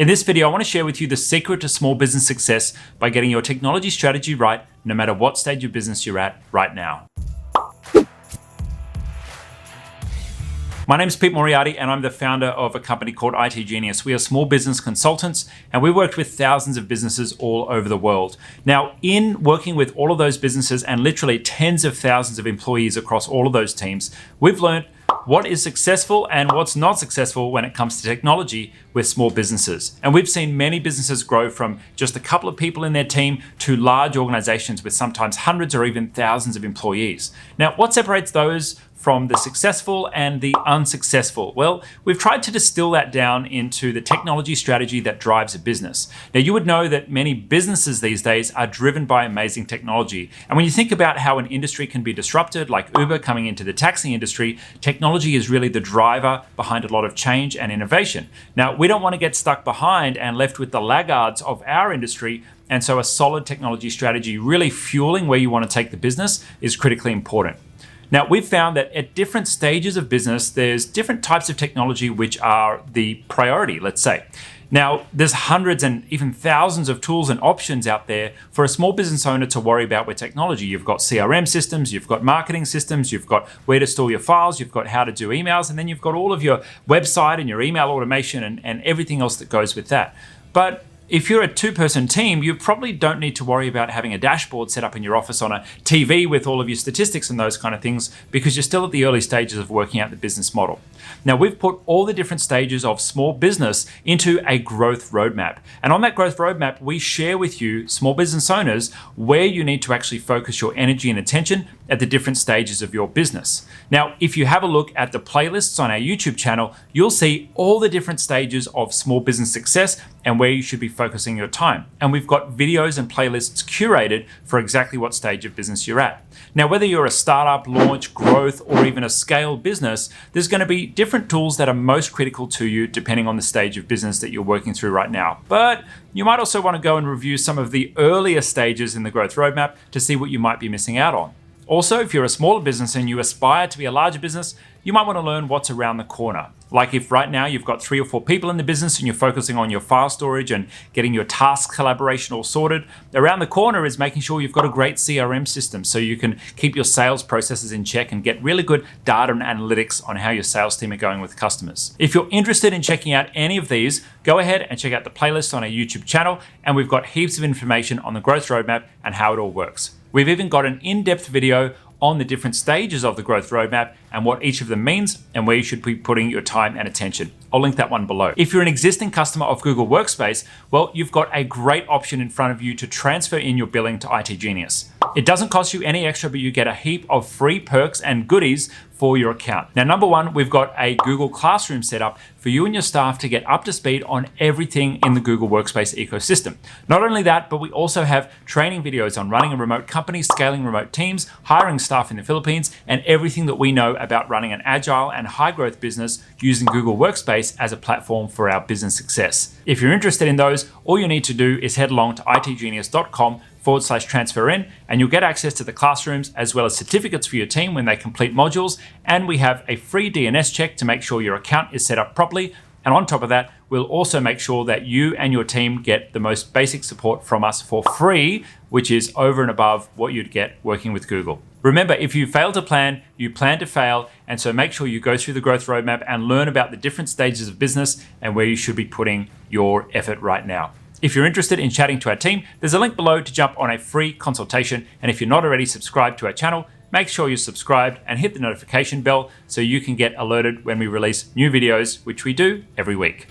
In this video, I want to share with you the secret to small business success by getting your technology strategy right, no matter what stage of business you're at right now. My name is Pete Moriarty and I'm the founder of a company called itGenius. We are small business consultants and we worked with thousands of businesses all over the world. Now, in working with all of those businesses and literally tens of thousands of employees across all of those teams, we've learned what is successful and what's not successful when it comes to technology with small businesses. And we've seen many businesses grow from just a couple of people in their team to large organizations with sometimes hundreds or even thousands of employees. Now, what separates those from the successful and the unsuccessful? Well, we've tried to distill that down into the technology strategy that drives a business. Now, you would know that many businesses these days are driven by amazing technology. And when you think about how an industry can be disrupted, like Uber coming into the taxi industry, technology is really the driver behind a lot of change and innovation. Now, we don't want to get stuck behind and left with the laggards of our industry. And so a solid technology strategy really fueling where you want to take the business is critically important. Now, we've found that at different stages of business, there's different types of technology which are the priority, let's say. Now, there's hundreds and even thousands of tools and options out there for a small business owner to worry about with technology. You've got CRM systems, you've got marketing systems, you've got where to store your files, you've got how to do emails, and then you've got all of your website and your email automation and everything else that goes with that. But if you're a two-person team, you probably don't need to worry about having a dashboard set up in your office on a TV with all of your statistics and those kind of things because you're still at the early stages of working out the business model. Now, we've put all the different stages of small business into a growth roadmap. And on that growth roadmap, we share with you, small business owners, where you need to actually focus your energy and attention at the different stages of your business. Now, if you have a look at the playlists on our YouTube channel, you'll see all the different stages of small business success and where you should be focusing your time. And we've got videos and playlists curated for exactly what stage of business you're at. Now, whether you're a startup, launch, growth, or even a scale business, there's going to be different tools that are most critical to you depending on the stage of business that you're working through right now. But you might also want to go and review some of the earlier stages in the growth roadmap to see what you might be missing out on. Also, if you're a smaller business and you aspire to be a larger business, you might want to learn what's around the corner. Like if right now you've got 3 or 4 people in the business and you're focusing on your file storage and getting your task collaboration all sorted, around the corner is making sure you've got a great CRM system so you can keep your sales processes in check and get really good data and analytics on how your sales team are going with customers. If you're interested in checking out any of these, go ahead and check out the playlist on our YouTube channel, and we've got heaps of information on the growth roadmap and how it all works. We've even got an in-depth video on the different stages of the growth roadmap and what each of them means and where you should be putting your time and attention. I'll link that one below. If you're an existing customer of Google Workspace, well, you've got a great option in front of you to transfer in your billing to itGenius. It doesn't cost you any extra, but you get a heap of free perks and goodies for your account. Now, number one, we've got a Google Classroom set up for you and your staff to get up to speed on everything in the Google Workspace ecosystem. Not only that, but we also have training videos on running a remote company, scaling remote teams, hiring staff in the Philippines, and everything that we know about running an agile and high growth business using Google Workspace as a platform for our business success. If you're interested in those, all you need to do is head along to itgenius.com/transfer in, and you'll get access to the classrooms as well as certificates for your team when they complete modules. And we have a free DNS check to make sure your account is set up properly. And on top of that, we'll also make sure that you and your team get the most basic support from us for free, which is over and above what you'd get working with Google. Remember, if you fail to plan, you plan to fail. And so make sure you go through the growth roadmap and learn about the different stages of business and where you should be putting your effort right now. If you're interested in chatting to our team, there's a link below to jump on a free consultation. And if you're not already subscribed to our channel, make sure you're subscribed and hit the notification bell so you can get alerted when we release new videos, which we do every week.